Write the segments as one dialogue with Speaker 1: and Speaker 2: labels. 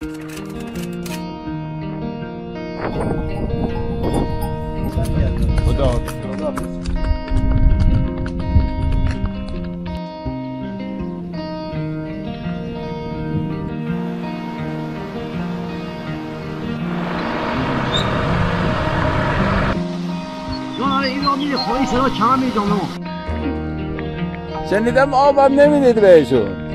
Speaker 1: خدا شنیدم آبم نمیدید بهشون.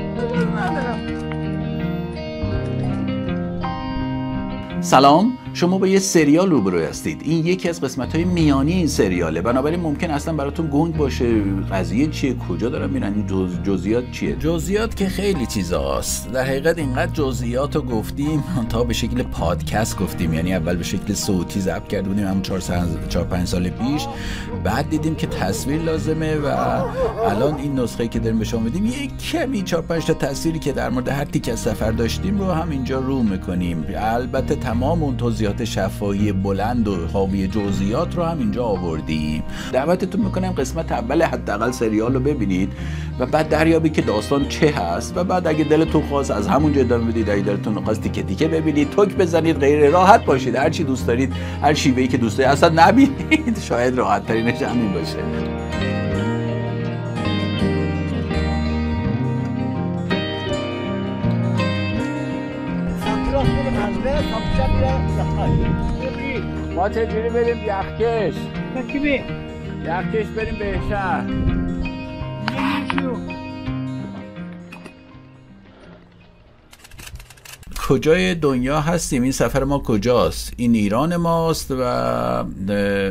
Speaker 2: سلام، شما با یه سریال روبرو هستید. این یکی از قسمت‌های میانی این سریاله، بنابراین ممکن اصلا براتون گنگ باشه قضیه چیه، کجا دارن میرن، این جزئیات چیه. جزئیات که خیلی چیزاست. در حقیقت اینقدر جزئیات رو گفتیم تا به شکل پادکست گفتیم، یعنی اول به شکل صوتی ضبط کرده بودیم هم 4-5 سال پیش، بعد دیدیم که تصویر لازمه و الان این نسخه‌ای که داریم به شما میدیم یک کمی 4-5 تا تصویری که در مورد هر تیکه از سفر داشتیم رو هم اینجا رو میکنیم. البته تمام اون توضیحات شفاهی بلند و حاوی جزئیات رو هم اینجا آوردیم. دعوتتون میکنم قسمت اول حداقل سریال رو ببینید و بعد دریابی که داستان چه هست و بعد اگه دلتون خواست از همونجا ادامه بدید، اگه دلتون خواست تیکه تیکه ببینید، توک بزنید، غیر راحت باشید، هر چی دوست دارید، هر شیوهی که دوست دارید اصلا نبینید، شاید راحت ترینش همین باشه.
Speaker 1: ما چجوری بریم یخکش؟ یخکش بریم بهشهر.
Speaker 2: کجای دنیا هستیم؟ این سفر ما کجاست؟ این ایران ماست و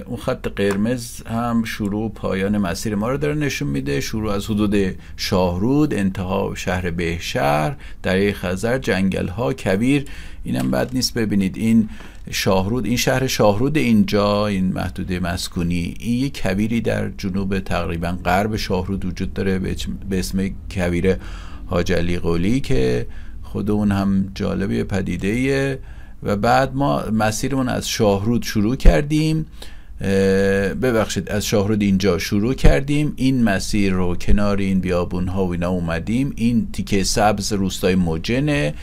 Speaker 2: اون خط قرمز هم شروع و پایان مسیر ما رو داره نشون میده. شروع از حدود شاهرود، انتها شهر بهشهر، دریای خزر، جنگل ها، کویر. اینم بد نیست ببینید این شاهرود، این شهر شاهرود اینجا، این محدوده مسکونی، این یک کویری در جنوب تقریبا غرب شاهرود وجود داره به اسم کویر حاج علی قلی که خود اون هم جالبه پدیده‌ایه. و بعد ما مسیرمون از شاهرود شروع کردیم، از شاهرود اینجا شروع کردیم، این مسیر رو کنار این بیابون ها و اینا اومدیم. این تیکه سبز روستای موجنه،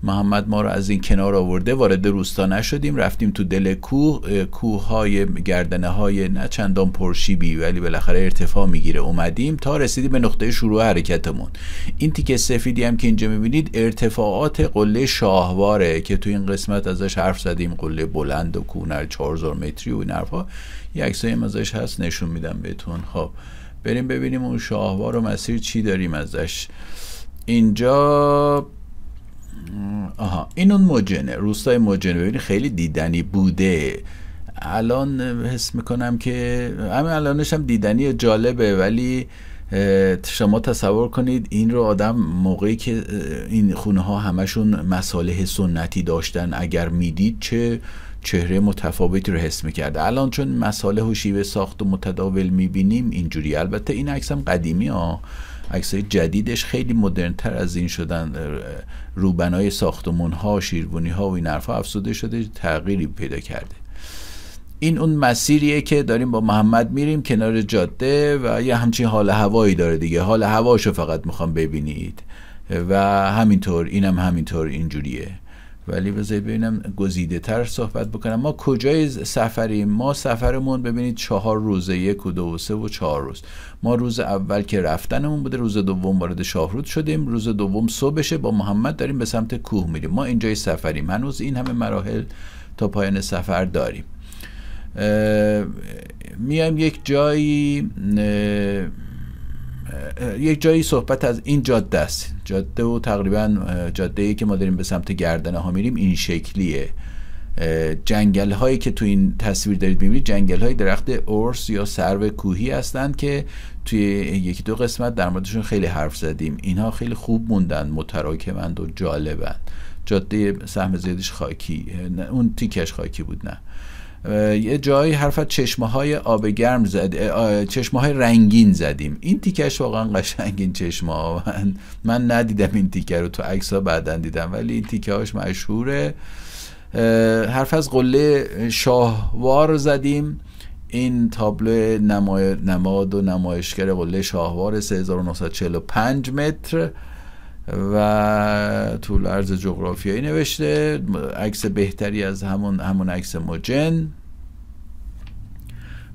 Speaker 2: محمد ما رو از این کنار آورده، وارد روستا نشدیم، رفتیم تو دل کوه های گردنه های نه چندان پرشیبی ولی بالاخره ارتفاع میگیره، اومدیم تا رسیدیم به نقطه شروع حرکتمون. این تیکه سفیدی هم که اینجا میبینید ارتفاعات قله شاهواره که تو این قسمت ازش حرف زدیم، قله بلند و کوه 4000 متری و این حرفا. یه عکسایی هم ازش هست نشون میدم بهتون. خب بریم ببینیم اون شاهوار و مسیر چی داریم ازش. اینجا این اون موجنه، روستای موجنه. ببینید خیلی دیدنی بوده، الان حس میکنم که همین الانش هم دیدنی جالبه، ولی شما تصور کنید این رو آدم موقعی که این خونه ها همشون مصالح سنتی داشتن اگر میدید چه چهره متفاوتی رو حس میکرده. الان چون مصالح و شیوه ساخت و متداول میبینیم اینجوری. البته این عکس هم قدیمی ها، عکسای جدیدش خیلی مدرن تر از این شدن، روبنای ساختمون ها، شیروانی ها و این حرفا افزوده شده، تغییری پیدا کرده. این اون مسیریه که داریم با محمد میریم کنار جاده و یه همچین حال هوایی داره دیگه، حال هواشو فقط میخوام ببینید و همینطور اینم همینطور اینجوریه. ولی بذارید ببینم گزیده تر صحبت بکنم. ما کجای سفریم؟ ما سفرمون ببینید 4 روزه، 1 و 2 و 3 و 4 روز. ما روز اول که رفتنمون بوده، روز دوم وارد شاهرود شدیم، روز دوم صبحشه با محمد داریم به سمت کوه میریم. ما اینجای سفریم، هنوز این همه مراحل تا پایان سفر داریم. میایم یک جایی صحبت از این جاده است. جاده و تقریبا جاده‌ای که ما داریم به سمت گردنه ها میریم این شکلیه. جنگل هایی که تو این تصویر دارید میبینید جنگل های درخت ارس یا سرو کوهی هستند که توی 1-2 قسمت در موردشون خیلی حرف زدیم. اینها خیلی خوب موندن، متراکمند و جالبند. جاده سهم زیادش خاکی، اون تیکش خاکی بود، نه یه جایی حرفت چشمه‌های آب گرم چشمه‌های رنگین زدیم. این تیکش واقعا قشنگ، این چشمه‌ها من ندیدم این تیکه رو، تو عکس‌ها بعداً دیدم، ولی این تیکه‌هاش مشهوره. حرف از قله شاهوار زدیم. این تابلو نماد و نمایشگر قله شاهوار 3945 متر و طول عرض جغرافیایی نوشته، عکس بهتری از همون عکس موجن.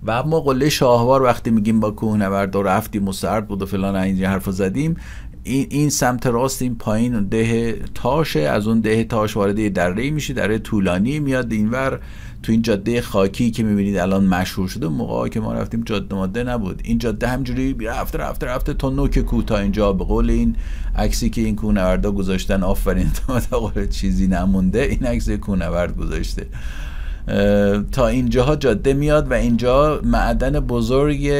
Speaker 2: و اما قله شاهوار وقتی میگیم با کوهنورد رفتیم و سرد بود و فلان این حرفو زدیم، این سمت راست این پایین ده تاشه، از اون ده تاش وارد دره میشه، دره طولانی میاد اینور تو این جاده خاکی که میبینید الان مشهور شده. موقعی که ما رفتیم جاده ماده نبود، این جاده همجوری رفته تا نوک کوه تا اینجا. به قول این عکسی که این کوهنوردا گذاشتن، آفرین تا قول چیزی نمونده، این عکس کوهنورد گذاشته. تا اینجاها جاده میاد و اینجا معدن بزرگ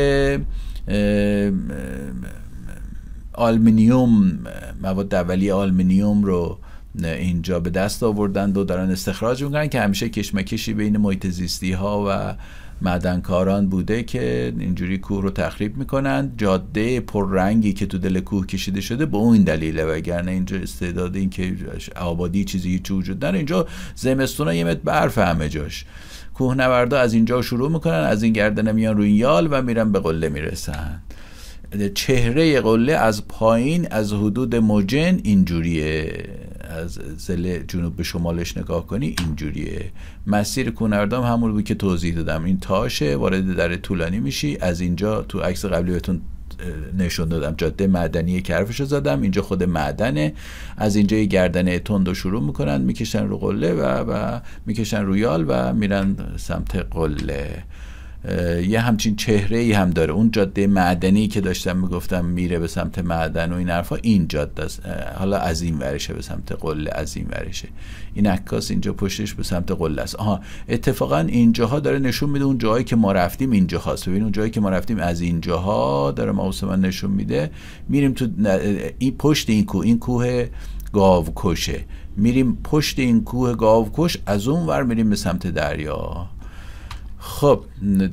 Speaker 2: آلومینیوم، مواد اولیه آلومینیوم رو اینجا به دست آوردند و دارن استخراج میکنن که همیشه کشمکشی بین محیط زیستی ها و معدنکاران بوده که اینجوری کوه رو تخریب میکنن. جاده پررنگی که تو دل کوه کشیده شده به اون دلیله، وگرنه اینجا استعداد این که آبادی چیزی هیچ وجود نداره. اینجا زمستونا یه متر برف همه جاش. کوهنوردا از اینجا شروع میکنن، از این گردنه میان روی یال و میرن به قله میرسن. چهره قله از پایین از حدود موجن اینجوریه، از ضلع جنوب به شمالش نگاه کنی اینجوریه. مسیر کوهنوردام همون بود که توضیح دادم، این تاشه، وارد دره طولانی میشی. از اینجا تو عکس قبلی بهتون نشون دادم جاده معدنی که حرفشو زدم، اینجا خود معدنه. از اینجا یه گردنه تند شروع میکنن، میکشن رو قله و میکشن رو یال و میرن سمت قله. یه همچین چهره ای هم داره. اون جاده معدنی که داشتم میگفتم میره به سمت معدن و این حرفا، این جاده است. حالا از این ورشه به سمت قله، از این ورشه. این عکاس اینجا پشتش به سمت قله است. اتفاقا اینجاها داره نشون میده اون جایی که ما رفتیم اینجاهاست. ببین اون جایی که ما رفتیم از اینجاها داره ماوس من نشون میده. میریم تو این پشت این کوه گاوکشه، میریم پشت این کوه گاوکش، از اون ور میریم به سمت دریا. خب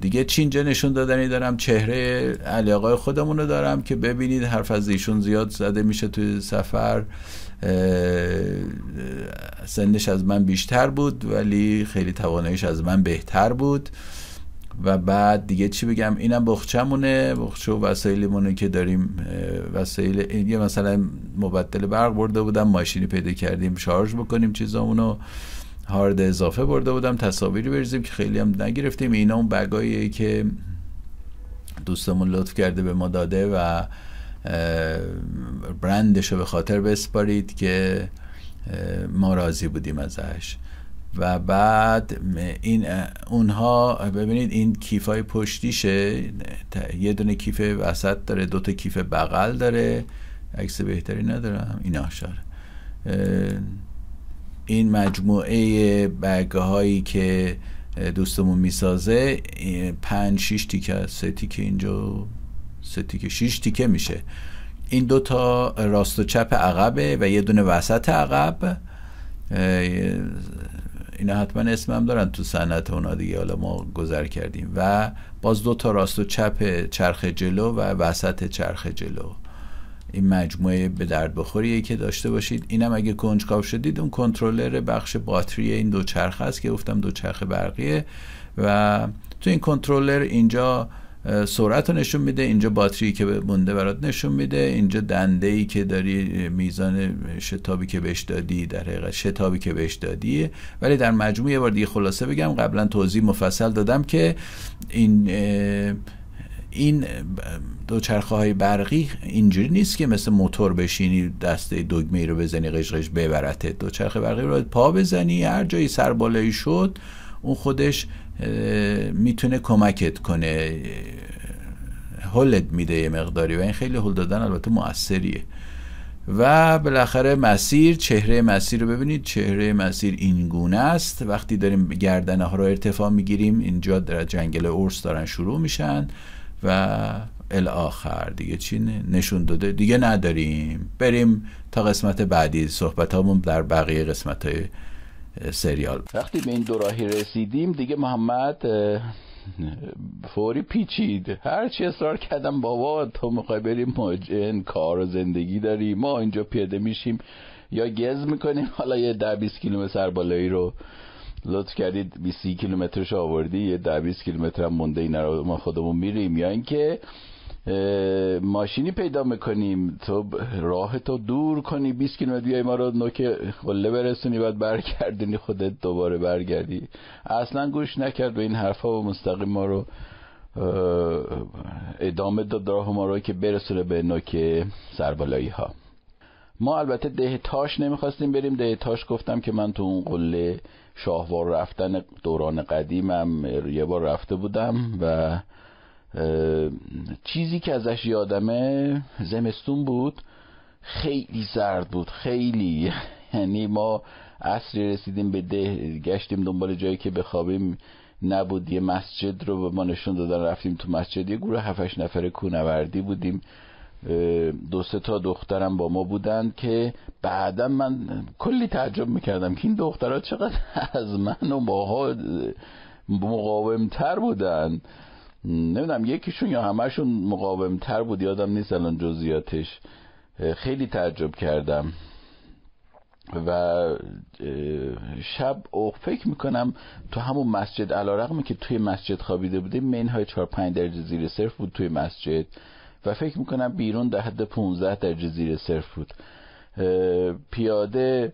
Speaker 2: دیگه چی اینجا نشون دادنی دارم؟ چهره علی آقای خودمون رو دارم که ببینید حرف از ایشون زیاد زده میشه توی سفر. سنش از من بیشتر بود ولی خیلی تواناییش از من بهتر بود. و بعد دیگه چی بگم، اینم بخچمونه، بخچه و وسایلمونه که داریم. وسایل یه مثلا مبدل برق برده بودم، ماشینی پیدا کردیم شارژ بکنیم چیزامونو، هارد اضافه برده بودم تصاویری بریزیم که خیلی هم نگرفتیم. اینا اون بگاییه که دوستمون لطف کرده به ما داده و برندشو به خاطر بسپارید که ما راضی بودیم ازش. و بعد این اونها ببینید این کیفای پشتیشه، یه دونه کیف وسط داره، دوتا کیف بغل داره. عکس بهتری ندارم، اینا شاره. این مجموعه برگه هایی که دوستمون میسازه 5-6 تیکه، 3 تیکه اینجا، 3 تیکه، 6 تیکه میشه. این دوتا راست و چپ عقبه و یه دونه وسط عقب. اینا حتما اسمم دارن تو صنعت اونا دیگه، حالا ما گذر کردیم. و باز دوتا راست و چپ چرخ جلو و وسط چرخ جلو. این مجموعه به درد بخوریه که داشته باشید. اینم اگه کنجکاو شدید اون کنترلر بخش باتری این دو چرخ هست که گفتم دو چرخ برقیه و تو این کنترلر اینجا سرعت رو نشون میده، اینجا باتری که مونده برات نشون میده، اینجا دنده‌ای که داری میزان شتابی که بهش دادی، در حقیقت شتابی که بهش دادی. ولی در مجموع یه بار دیگه خلاصه بگم، قبلا توضیح مفصل دادم که این دوچرخه های برقی اینجوری نیست که مثل موتور بشینی دسته دگمه رو بزنی قشقش ببرته. دوچرخه برقی رو پا بزنی، هر جایی سربالایی شد اون خودش میتونه کمکت کنه، هولت میده یه مقداری و این خیلی هول دادن البته مؤثریه. و بالاخره مسیر، چهره مسیر رو ببینید، چهره مسیر این گونه است. وقتی داریم گردنه ها رو ارتفاع میگیریم اینجا در جنگل اورس دارن شروع میشن و الاخر دیگه چی نشون داده دیگه نداریم. بریم تا قسمت بعدی، صحبت هامون در بقیه قسمت های سریال. وقتی به این دوراهی رسیدیم دیگه محمد فوری پیچید. هرچی اصرار کردم بابا تو میخوای بریم موجن، کار و زندگی داری، ما اینجا پیاده میشیم یا گز میکنیم. حالا یه 10-20 کیلومتر سربالایی رو لطف کردید 20 کیلومترش آوردی، یه 10-20 کیلومتر هم مونده، اینا رو ما خودمون میریم، یا اینکه
Speaker 3: ماشینی پیدا میکنیم، تو راه تو دور کنی 20 کیلومتر بیای ما رو نوک قله برسونی بعد برگردونی خودت دوباره برگردی. اصلا گوش نکرد به این حرفا و مستقیم ما رو ادامه داد راه ما رو که برسونه به نوک سربالایی ها. ما البته ده تاش نمیخواستیم بریم. ده تاش گفتم که من تو اون قله شاهوار رفتن دوران قدیمم یه بار رفته بودم و چیزی که ازش یادمه زمستون بود، خیلی سرد بود، خیلی. یعنی ما عصری رسیدیم به ده، گشتیم دنبال جایی که بخوابیم، نبود. یه مسجد رو به ما نشون دادن، رفتیم تو مسجد، یه گروه 7-8 نفره کوهنوردی بودیم، 2-3 تا دخترم با ما بودن که بعدا من کلی تعجب میکردم که این دخترها چقدر از من و ماها مقاومتر بودن. نمیدونم یکیشون یا همهشون مقاومتر بود، یادم نیست الان جزئیاتش. خیلی تعجب کردم. و شب فکر میکنم تو همون مسجد، علیرغم که توی مسجد خوابیده بودیم، منهای 4-5 درجه زیر صفر بود توی مسجد و فکر میکنم بیرون در حد 15 درجه زیر صفر بود. پیاده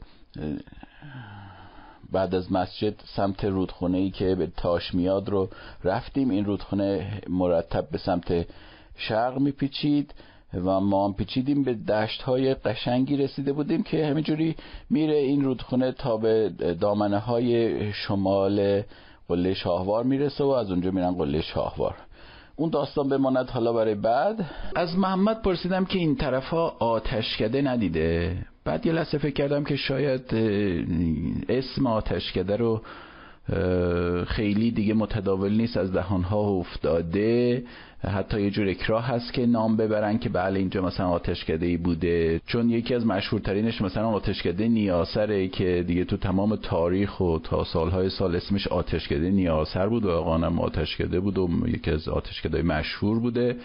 Speaker 3: بعد از مسجد سمت رودخونه‌ای که به تاش میاد رو رفتیم. این رودخونه مرتب به سمت شرق میپیچید و ما هم پیچیدیم، به دشت‌های قشنگی رسیده بودیم که همینجوری میره این رودخونه تا به دامنه‌های شمال قله شاهوار میرسه و از اونجا میرن قله شاهوار. اون داستان بماند حالا برای بعد. از محمد پرسیدم که این طرفا آتشکده ندیده. بعد یه لحظه فکر کردم که شاید اسم آتشکده رو خیلی دیگه متداول نیست، از دهانها افتاده. حتی یه جور اکراه هست که نام ببرن که بله اینجا مثلا آتشکده‌ای بوده، چون یکی از مشهورترینش مثلا آتشکده نیاسره که دیگه تو تمام تاریخ و تا سالهای سال اسمش آتشکده نیاسر بود و واقعا آتشکده بود و یکی از آتشکده‌های مشهور بوده.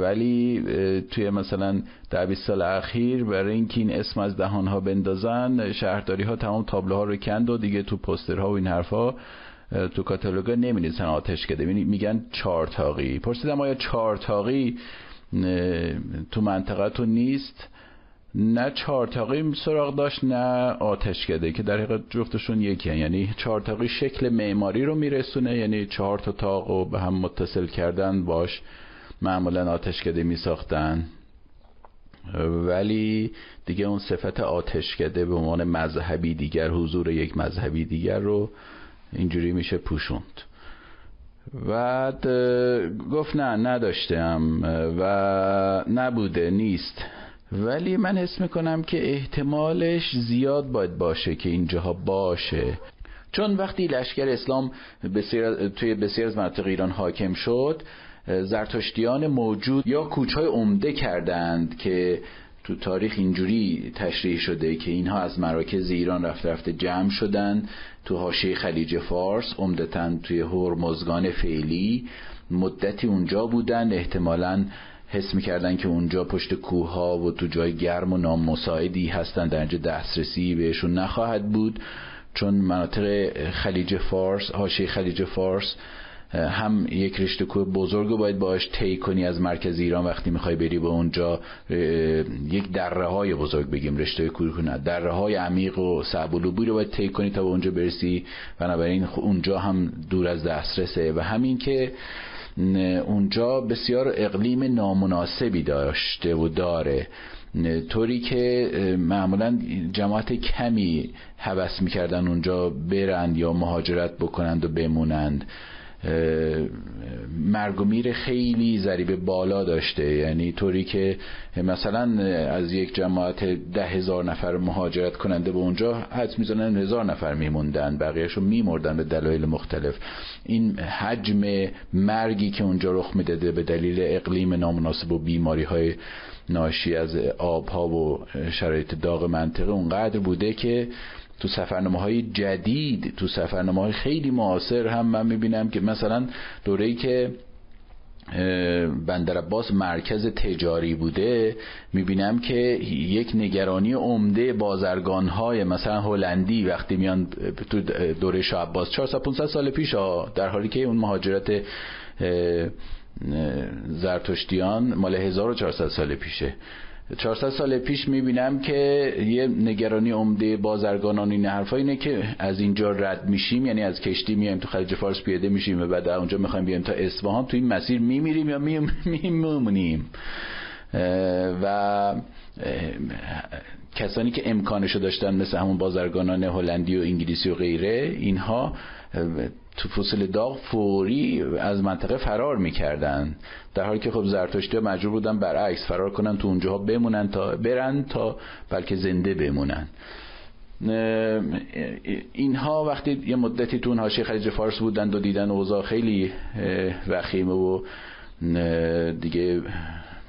Speaker 3: ولی توی مثلا 10-20 سال اخیر برای اینکه این اسم از دهانها بندازن، شهرداری ها تمام تابلوها رو کند و دیگه تو پوسترها و این حرفا تو کاتالوگا نمی‌نویسن آتشکده، میگن چهارتاقی. پرسیدم آیا چهارتاقی تو منطقه تو نیست؟ نه چهارتاقی سراغ داشت نه آتشکده، که در حقیقت جفتشون یکی. یعنی چهارتاقی شکل معماری رو میرسونه، یعنی 4 تا تاق رو به هم متصل کردن باش معمولا آتشکده می ساختن، ولی دیگه اون صفت آتشکده به عنوان مذهبی دیگر، حضور یک مذهبی دیگر رو اینجوری میشه پوشوند. بعد گفت نه نداشتم و نبوده، نیست. ولی من حس میکنم که احتمالش زیاد باید باشه که اینجاها باشه، چون وقتی لشکر اسلام توی بسیار از مناطق ایران حاکم شد، زرتشتیان موجود یا کوچهای عمده کردند که تو تاریخ اینجوری تشریح شده که اینها از مراکز ایران رفته جمع شدن تو حاشیه خلیج فارس، عمدتاً توی هرمزگان فعلی، مدتی اونجا بودن. احتمالاً حس می‌کردن که اونجا پشت کوه‌ها و تو جای گرم و نامساعدی هستن، در اینجا دسترسی بهشون نخواهد بود، چون مناطق خلیج فارس، حاشیه خلیج فارس، هم یک رشته کوه بزرگ رو باید باش طی کنی از مرکز ایران وقتی میخوای بری به اونجا، یک دره های بزرگ بگیم، رشته کوه نه، دره های عمیق و صعب العبور رو باید طی کنی تا به اونجا برسی، بنابراین اونجا هم دور از دسترسه. و همین که اونجا بسیار اقلیم نامناسبی داشته و داره، طوری که معمولا جماعت کمی هوس میکردن اونجا برند یا مهاجرت بکنند و بمونند. مرگ و میر خیلی ضریب بالا داشته، یعنی طوری که مثلا از یک جماعت 10,000 نفر مهاجرت کننده به اونجا حدس میزنن 1,000 نفر میموندن، بقیهشو میمردن به دلایل مختلف. این حجم مرگی که اونجا رخ میداده به دلیل اقلیم نامناسب و بیماری های ناشی از آبها و شرایط داغ منطقه اونقدر بوده که تو سفرنامه‌های جدید، تو سفرنامه‌های خیلی معاصر هم من می‌بینم که مثلا دوره‌ای که بندر عباس مرکز تجاری بوده، می‌بینم که یک نگرانی عمده بازرگان‌های مثلا هلندی وقتی میان تو دوره شاه عباس 400-500 سال پیش، در حالی که اون مهاجرت زرتشتیان مال 1400 سال پیشه. 400 سال پیش میبینم که یه نگرانی عمده بازرگانان این حرفا اینه که از اینجا رد میشیم، یعنی از کشتی میایم تو خلیج فارس پیاده میشیم و بعد اونجا میخوایم بیایم تا اصفهان، تو این مسیر میمیریم یا میمونیم. و کسانی که امکانشو داشتن مثل همون بازرگانان هلندی و انگلیسی و غیره، اینها تو فصل داغ فوری از منطقه فرار میکردن، در حالی که خب زرتشتی‌ها مجبور بودن برعکس فرار کنن، تو اونجاها بمونن تا برن تا بلکه زنده بمونن. اینها وقتی یه مدتی تو اون حاشیه خلیج فارس بودن و دیدن اوضاع خیلی وخیمه و دیگه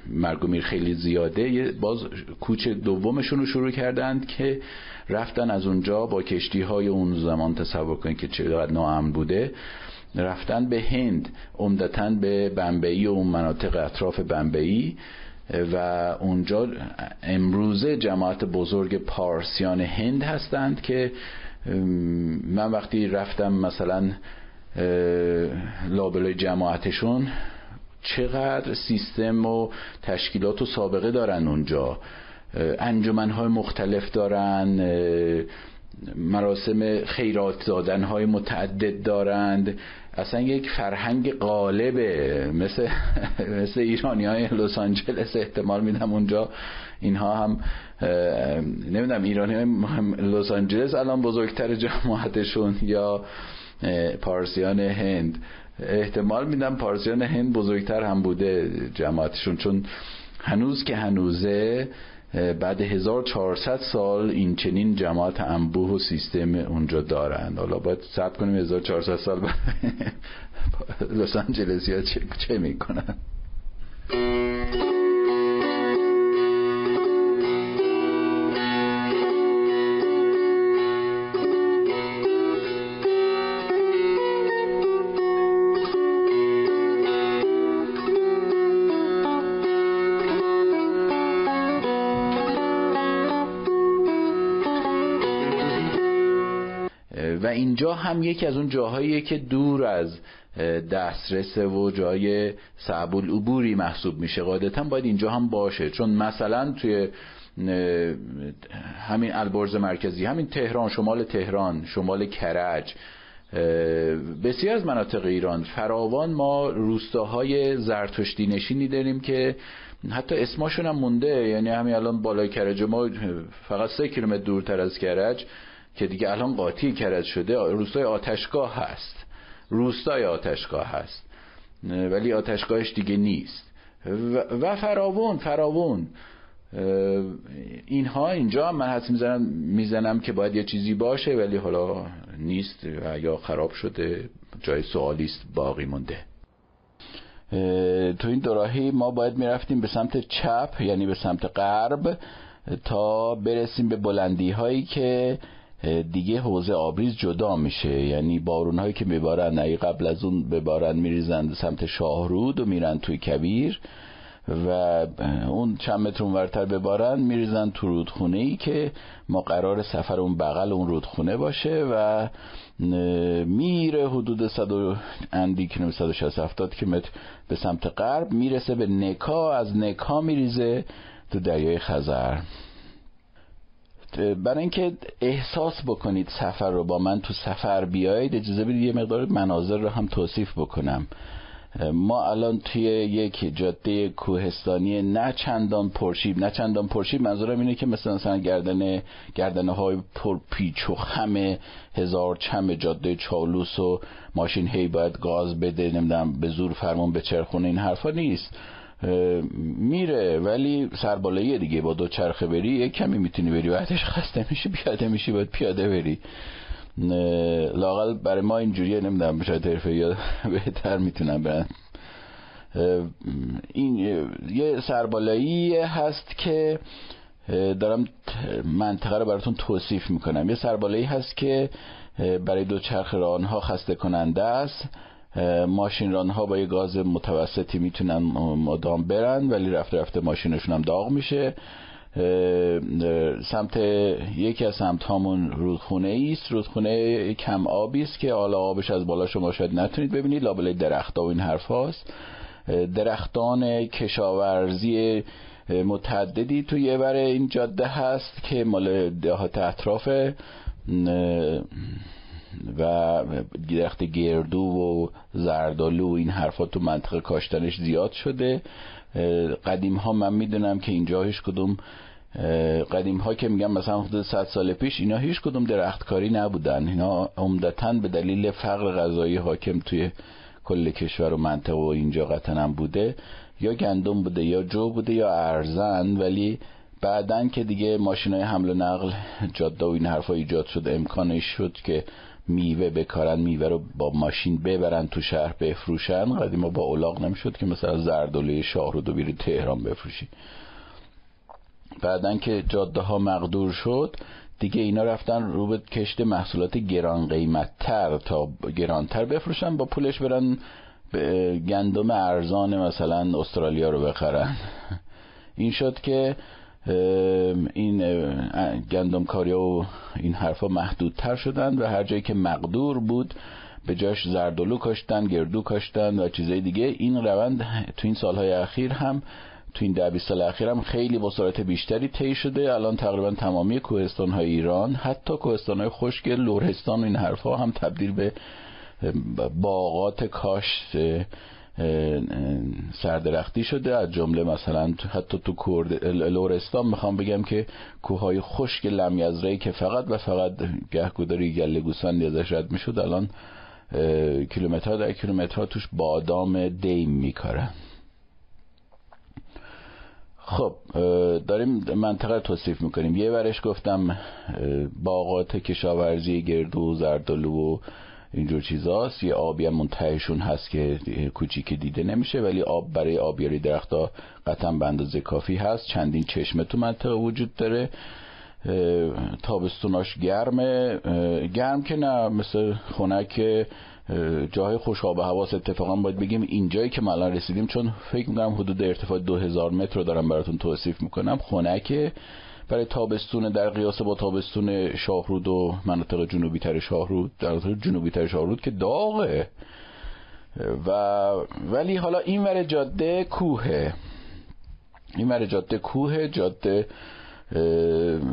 Speaker 3: مرگ و میر خیلی زیاده، باز کوچ دومشون رو شروع کردند که رفتن از اونجا با کشتی های اون زمان، تصور کنید که چقدر ناامن بوده، رفتن به هند، عمدتاً به بمبئی و اون مناطق اطراف بمبئی، و اونجا امروزه جماعت بزرگ پارسیان هند هستند که من وقتی رفتم مثلا لابلای جماعتشون، چقدر سیستم و تشکیلات و سابقه دارن اونجا، انجمن‌های مختلف دارن، مراسم خیرات دادن‌های متعدد دارند، اصلا یک فرهنگ غالبه، مثل ایرانی‌های لس آنجلس. احتمال میدم اونجا اینها هم نمیدونم ایرانی‌های لس آنجلس الان بزرگتر جماعتشون یا پارسیان هند، احتمال میدم پارسیان هند بزرگتر هم بوده جماعتشون، چون هنوز که هنوزه بعد 1400 سال این چنین جماعت انبوه و سیستم اونجا دارن. حالا باید صبر کنیم 1400 سال بعد لس آنجلسی ها چه میکنن. و اینجا هم یکی از اون جاهاییه که دور از دسترس و جای صعب العبوری محسوب میشه، قاعدتا باید اینجا هم باشه، چون مثلا توی همین البرز مرکزی، همین تهران، شمال تهران، شمال کرج، بسیار از مناطق ایران فراوان ما روستاهای زرتشتی نشینی داریم که حتی اسمشون هم مونده، یعنی همین الان بالای کرج ما فقط 3 کیلومتر دورتر از کرج که دیگه الان قاطی کرج شده، روستای آتشگاه هست، روستای آتشگاه هست ولی آتشگاهش دیگه نیست، و فراوون اینها. اینجا من حدس میزنم که باید یه چیزی باشه ولی حالا نیست و یا خراب شده، جای سوالیست باقی مونده. تو این دوراهی ما باید میرفتیم به سمت چپ، یعنی به سمت غرب، تا برسیم به بلندی هایی که دیگه حوضه آبریز جدا میشه، یعنی بارون هایی که میبارن ای قبل از اون ببارن میریزن سمت شاهرود و میرن توی کبیر، و اون چند متر اونورتر ببارن میریزن تو رودخونه ای که ما قرار سفر اون بغل اون رودخونه باشه و میره حدود 160-170 کیلومتر به سمت غرب، میرسه به نکا، از نکا میریزه تو دریای خزر. برای اینکه احساس بکنید سفر رو، با من تو سفر بیایید، اجازه بدید یه مقدار مناظر رو هم توصیف بکنم. ما الان توی یک جاده کوهستانی نه چندان پرشیب منظورم اینه که مثلا گردنه های پر پیچ و خم، هزار چم جاده چالوس و ماشین هی باید گاز بده، نمیدونم به زور فرمون بچرخونه، این حرفا نیست. میره ولی سربالاییه دیگه، با 2 چرخه بری یک کمی میتونی بری، بعدش خسته میشی پیاده میشی، باید پیاده بری. لااقل برای ما اینجوریه، نمیدونم شاید حرفه‌ای‌ها بهتر میتونن برن. این یه سربالایی هست که دارم منطقه رو براتون توصیف میکنم. یه سربالایی هست که برای 2 چرخه رانها خسته کننده است، ماشین رانها با یه گاز متوسطی میتونن مدام برن ولی رفته رفته ماشینشون هم داغ میشه. سمت یکی از سمت همون رودخونه است، رودخونه کم آبی است که حالا آبش از بالا شما شاید نتونید ببینید، لابلای درخت ها و این حرف هاست، درختان کشاورزی متعددی توی بر این جاده هست که مال دهات اطرافه و درخت گردو و زردالو و این حرفا تو منطقه کاشتنش زیاد شده. قدیم ها من میدونم که اینجا هیچ کدوم قدیم ها که میگم مثلا حدود 100 سال پیش اینا هیچ کدوم درختکاری نبودن. اینا عمدتاً به دلیل فقر غذایی حاکم توی کل کشور و منطقه و اینجا قطعاً هم بوده، یا گندم بوده یا جو بوده یا ارزن. ولی بعدن که دیگه ماشینای حمل و نقل جاده و این حرفا ایجاد شد، امکانش شد که میوه بکارن، میوه رو با ماشین ببرن تو شهر بفروشن. قدیما با الاغ نمیشد که مثلا زردالوی شاهرود رو بری تهران بفروشی. بعدن که جاده ها مقدور شد دیگه اینا رفتن رو به کشت محصولات گران قیمت‌تر تا گرانتر بفروشن، با پولش برن گندم ارزان مثلا استرالیا رو بخرن. این شد که این گندم کاریا و این حرفا محدودتر شدن و هر جایی که مقدور بود به جاش زردالو کاشتن، گردو کاشتن و چیزای دیگه. این روند تو این سالهای اخیر هم تو این 10-20 سال اخیر هم خیلی با سرعت بیشتری طی شده. الان تقریبا تمامی کوهستان‌های ایران، حتی کوهستان‌های خشک لرستان و این حرفا هم تبدیل به باغات کاشت سردرختی شده. از جمله مثلا حتی تو لرستان میخوام بگم که کوههای خشک لمیزره‌ای که فقط و فقط گهگداری گله گوسفندی ازش رد میشد، الان کیلومترها در کیلومترها توش بادام دیم میکارن. خب داریم منطقه رو توصیف میکنیم. یه ورش گفتم باغات کشاورزی گردو و زردالو و اینجور چیزاست. یه آبی هم منتهیشون هست که کوچیک دیده نمیشه، ولی آب برای آبیاری درخت‌ها قطعا به اندازه کافی هست. چندین چشمه تو منطقه وجود داره. تابستوناش گرمه، گرم که نه مثل خنک جاهای خوش آب و هواست. اتفاقا باید بگیم اینجایی که ما الان رسیدیم، چون فکر میکنم حدود ارتفاع 2000 متر رو دارم براتون توصیف میکنم، خنکه برای تابستون در قیاس با تابستون شاهرود و مناطق جنوبی تر شاهرود. در مناطق جنوبی تر شاهرود که داغه. ولی حالا این ور جاده کوهه، این ور جاده کوهه، جاده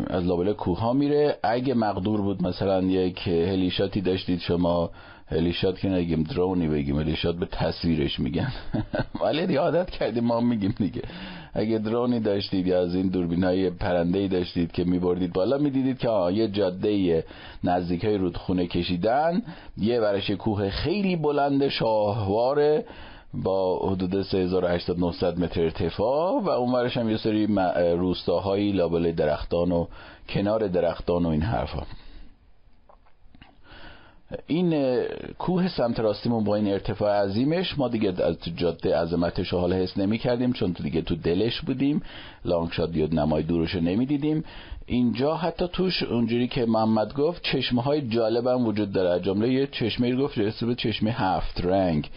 Speaker 3: از لابلای کوه ها میره. اگه مقدور بود مثلا یک هلیشاتی داشتید شما، هلیشات که نگیم درونی بگیم، هلیشات به تصویرش میگن ولی دیگه عادت کردیم ما میگیم دیگه. اگه درونی داشتید یا از این دوربینای پرنده‌ای داشتید که میبردید بالا، میدیدید که یه جاده نزدیکای رودخونه کشیدن، یه ورش کوه خیلی بلند شاهواره با حدود 3800-900 متر ارتفاع و اون ورش هم یه سری روستاهایی لابلای درختان و کنار درختان و این حرفا. این کوه سمت راستیمون با این ارتفاع عظیمش، ما دیگه از جاده عظمتش رو حالا حس نمی کردیم چون دیگه تو دلش بودیم، لانگ شات دیود نمای دورش رو نمی دیدیم. اینجا حتی توش اونجوری که محمد گفت چشمه های جالب هم وجود داره. از جمله یه چشمه گفت اسم چشمه 7 رنگ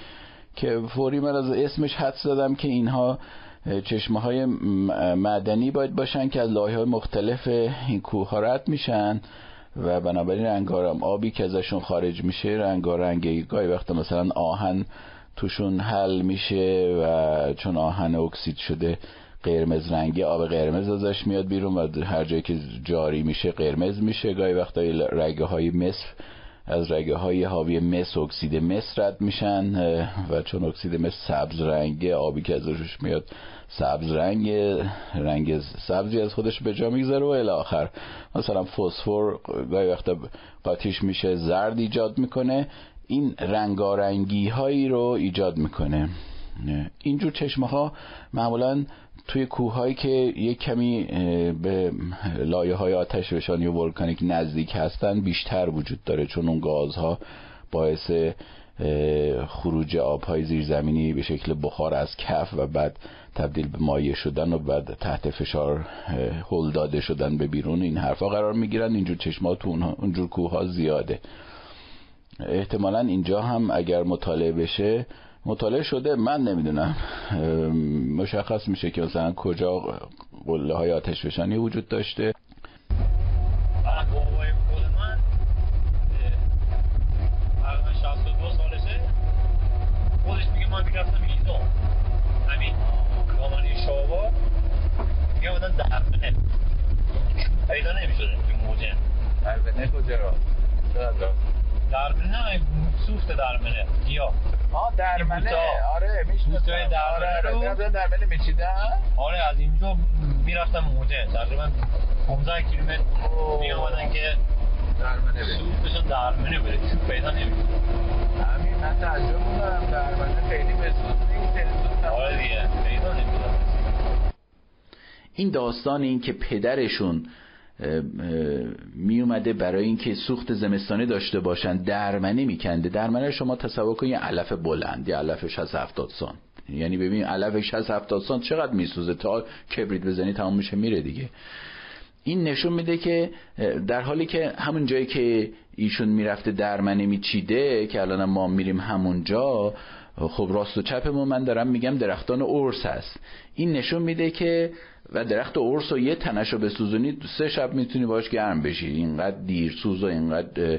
Speaker 3: که فوری من از اسمش حدس زدم که اینها چشمه های معدنی باید باشن که از لایه‌های مختلف این کوه ها رد میشن و بنابراین رنگارم آبی که ازشون خارج میشه رنگارنگه. گاهی وقت مثلا آهن توشون حل میشه و چون آهن اکسید شده قرمز رنگی، آب قرمز ازش میاد بیرون و هر جایی که جاری میشه قرمز میشه. گاهی وقتا رگه های مس از رگه های حاوی مس اکسید مس رد میشن و چون اکسید مس سبز رنگه، آبی که ازش میاد سبز رنگ سبزی از خودش به جا میگذاره و الی آخر مثلا فسفر گاهی وقتا قاطیش میشه زرد ایجاد میکنه. این رنگارنگی هایی رو ایجاد میکنه. اینجور چشمه ها معمولا توی کوههایی که یک کمی به لایه های آتش فشانی و ولکانیک نزدیک هستن بیشتر وجود داره، چون اون گازها باعث خروج آبهای زیرزمینی به شکل بخار از کف و بعد تبدیل به مایع شدن و بعد تحت فشار هل داده شدن به بیرون این حرفا قرار میگیرن. اینجور چشمات تو اونجور کوهها زیاده. احتمالاً اینجا هم اگر مطالعه بشه، مطالعه شده، من نمیدونم، مشخص میشه که مثلا کجا قله های آتش فشانی وجود داشته.
Speaker 4: بعد بابای خود من تقریبا 62 سالشه، خودش میگه من میرفتم ایزا درمنه سوخت درمنه گیاه.
Speaker 1: درمنه. آره میشناسم.
Speaker 4: بوته‌های درمنه رو
Speaker 1: میرفتن درمنه میچیدن.
Speaker 4: آره از اینجا میرفتم موده تقریبا 15 کیلومتر میامدن که
Speaker 1: درمنه
Speaker 4: سوختشون درمنه بره، چوب پیدا نمیشه.
Speaker 1: همین من تعجب می‌کنم درمنه خیلی بسوز نیست.
Speaker 4: آره دیگه پیدا نمیشه.
Speaker 3: این داستان این که پدرشون می اومده برای اینکه سوخت زمستانی داشته باشن درمنه میکنده. درمنه شما تصور کنید علف بلند، یا علف 60-70 سانت، یعنی ببین علف 60-70 سانت چقدر میسوزه، تا کبریت بزنی تمام میشه میره دیگه. این نشون میده که در حالی که همون جایی که ایشون میرفته درمنه میچیده که الان ما میریم همونجا، خب راست و چپمون من دارم میگم درختان ارس هست. این نشون میده که و درخت ارس و یه تنشو بسوزونی 3 شب میتونی باش گرم بشی. اینقدر دیرسوز و اینقدر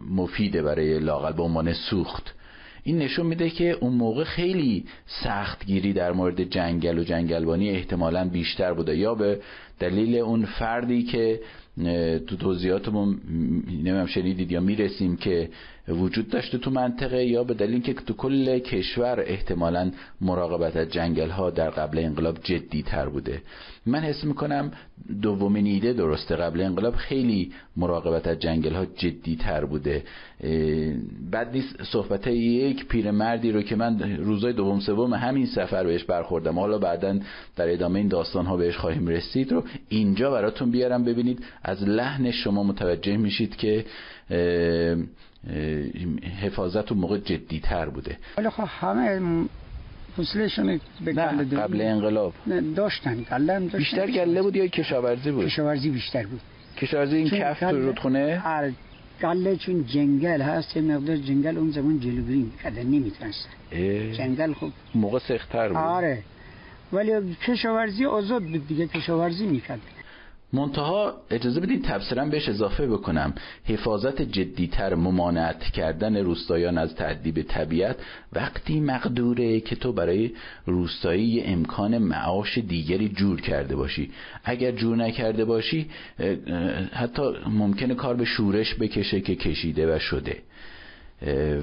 Speaker 3: مفیده برای لااقل به عنوان سوخت. این نشون میده که اون موقع خیلی سختگیری در مورد جنگل و جنگلبانی احتمالاً بیشتر بوده، یا به دلیل اون فردی که تو توضیحاتمون نمیم شنیدید یا میرسیم که وجود داشته تو منطقه، یا به دلیل که تو کل کشور احتمالاً مراقبت از جنگل ها در قبل انقلاب جدی تر بوده. من حس میکنم دومین ایده درسته، قبل انقلاب خیلی مراقبت از جنگل ها جدی تر بوده. بعد نیست صحبت یک پیرمردی رو که من روزای دوم سوم همین سفر بهش برخوردم، حالا بعداً در ادامه این داستان ها بهش خواهیم رسید، رو اینجا براتون بیارم ببینید. از لحن شما متوجه میشید که حفاظت اون موقع جدی تر بوده.
Speaker 5: ولی خب همه فصلشون به گله
Speaker 3: قبل انقلاب
Speaker 5: داشتن. گله هم داشتن.
Speaker 3: بیشتر گله بود یا کشاورزی بود؟
Speaker 5: کشاورزی بیشتر بود.
Speaker 3: کشاورزی این کف تو رودخونه؟
Speaker 5: گله چون جنگل هست، یه مقدار جنگل اون زمان جلوگیری میکردن، نمیتونستن. جنگل خب
Speaker 3: موقع سخت‌تر بود.
Speaker 5: آره ولی کشاورزی آزاد بود دیگه، کشاورزی میکرد.
Speaker 3: منتها اجازه بدید تفسیرم بهش اضافه بکنم. حفاظت جدیتر، ممانعت کردن روستاییان از تعدی به طبیعت وقتی مقدوره که تو برای روستایی امکان معاش دیگری جور کرده باشی. اگر جور نکرده باشی حتی ممکنه کار به شورش بکشه که کشیده و شده.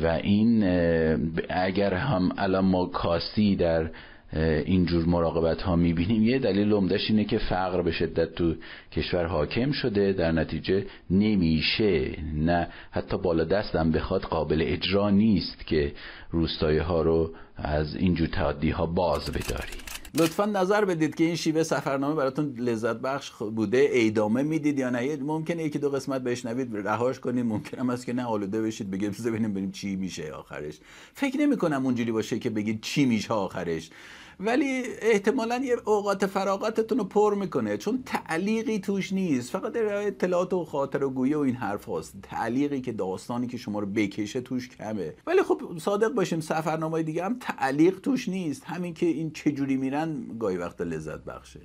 Speaker 3: و این اگر هم الان ما کاستی در اینجور مراقبت ها میبینیم، یه دلیل عمده‌اش اینه که فقر به شدت تو کشور حاکم شده، در نتیجه نمیشه، نه حتی بالا دستم بخواد قابل اجرا نیست که روستایی ها رو از اینجور تعدی ها باز بداری.
Speaker 2: لطفا نظر بدید که این شیوه سفرنامه براتون لذت بخش بوده، ادامه میدید یا نه. ممکنه یکی دو قسمت بشنوید رهاش کنید، ممکنه هم است که نه آلوده بشید بگید ببینیم چی میشه آخرش. فکر نمی کنم اونجوری باشه که بگید چی میشه آخرش، ولی احتمالاً یه اوقات فراغتتون رو پر میکنه، چون تعلیقی توش نیست، فقط اطلاعات و خاطره گویی و این حرف هاست. تعلیقی که داستانی که شما رو بکشه توش کمه. ولی خب صادق باشیم سفرنامه‌های دیگه هم تعلیق توش نیست، همین که این چجوری میرن گاهی وقتا لذت بخشه.